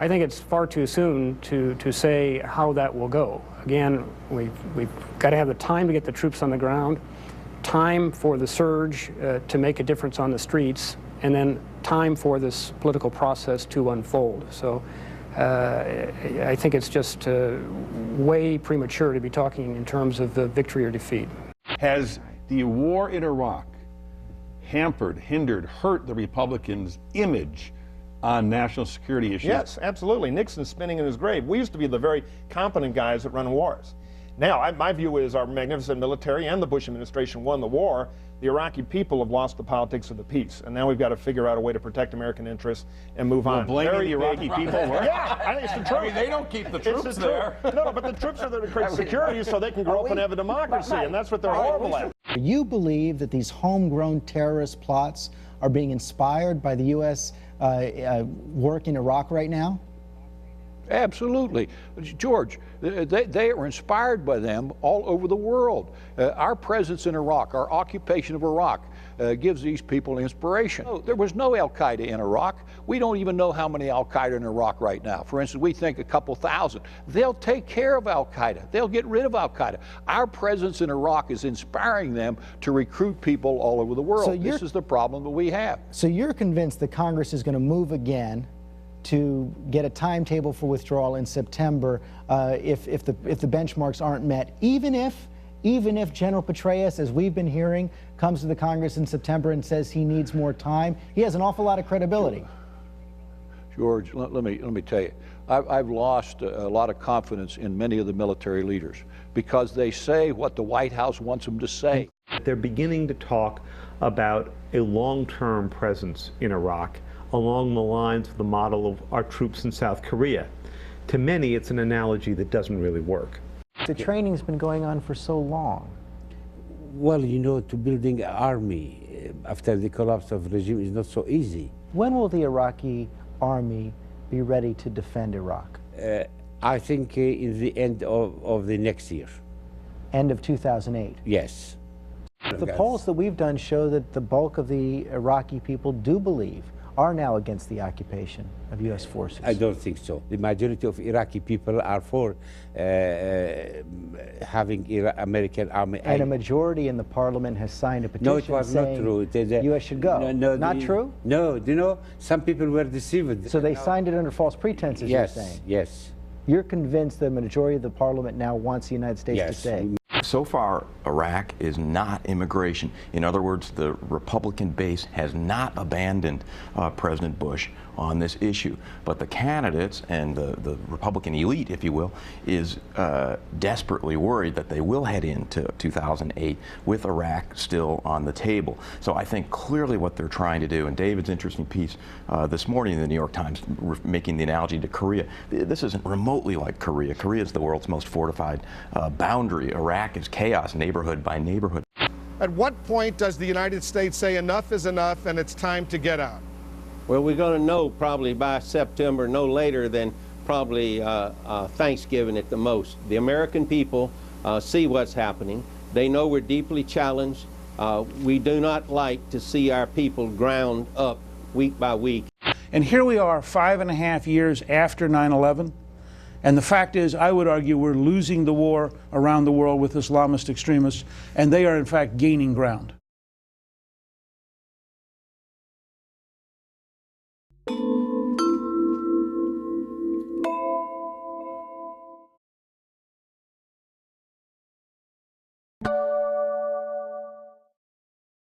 I think it's far too soon to say how that will go. Again, we've got to have the time to get the troops on the ground, time for the surge to make a difference on the streets, and then time for this political process to unfold. So I think it's just way premature to be talking in terms of the victory or defeat. Has the war in Iraq hampered, hindered, hurt the Republicans' image on national security issues? Yes, absolutely. Nixon's spinning in his grave. We used to be the very competent guys that run wars. Now, my view is our magnificent military and the Bush administration won the war. The Iraqi people have lost the politics of the peace, and now we've got to figure out a way to protect American interests and move on. Blaming the Iraqi people? Yeah, I think it's the truth. I mean, they don't keep the troops there. No, but the troops are there to create security so they can grow up and have a democracy, and that's what they're horrible at. You believe that these homegrown terrorist plots are being inspired by the U.S. Work in Iraq right now? Absolutely. George, they are inspired by them all over the world. Our presence in Iraq, our occupation of Iraq, gives these people inspiration. There was no Al-Qaeda in Iraq. We don't even know how many Al-Qaeda in Iraq right now. For instance, we think a couple thousand. They'll take care of Al-Qaeda. They'll get rid of Al-Qaeda. Our presence in Iraq is inspiring them to recruit people all over the world. So this is the problem that we have. So you're convinced that Congress is going to move again to get a timetable for withdrawal in September if the benchmarks aren't met, even if General Petraeus, as we've been hearing, comes to the Congress in September and says he needs more time? He has an awful lot of credibility. George, let me tell you, I've lost a lot of confidence in many of the military leaders because they say what the White House wants them to say. They're beginning to talk about a long-term presence in Iraq along the lines of the model of our troops in South Korea. To many, it's an analogy that doesn't really work. The training's been going on for so long. Well, you know, to building an army after the collapse of the regime is not so easy. When will the Iraqi army be ready to defend Iraq? I think in the end of the next year. End of 2008? Yes. The polls that we've done show that the bulk of the Iraqi people do believe are now against the occupation of U.S. forces. I don't think so. The majority of Iraqi people are for having American army. And a majority in the parliament has signed a petition no, it was saying not true. U.S. should go. Not true? No, you know, some people were deceived. So they signed it under false pretenses, yes, you're saying? Yes. You're convinced the majority of the parliament now wants the United States to stay? So far, Iraq is not immigration. In other words, the Republican base has not abandoned President Bush on this issue. But the candidates and the Republican elite, if you will, is desperately worried that they will head into 2008 with Iraq still on the table. So I think clearly what they're trying to do, and David's interesting piece this morning in the New York Times making the analogy to Korea, this isn't remotely like Korea. Korea is the world's most fortified boundary. Iraq is chaos, neighborhood by neighborhood. At what point does the United States say enough is enough and it's time to get out? Well, we're going to know probably by September, no later than probably Thanksgiving at the most. The American people see what's happening. They know we're deeply challenged. We do not like to see our people ground up week by week. And here we are 5.5 years after 9/11. And the fact is, I would argue we're losing the war around the world with Islamist extremists, and they are in fact gaining ground.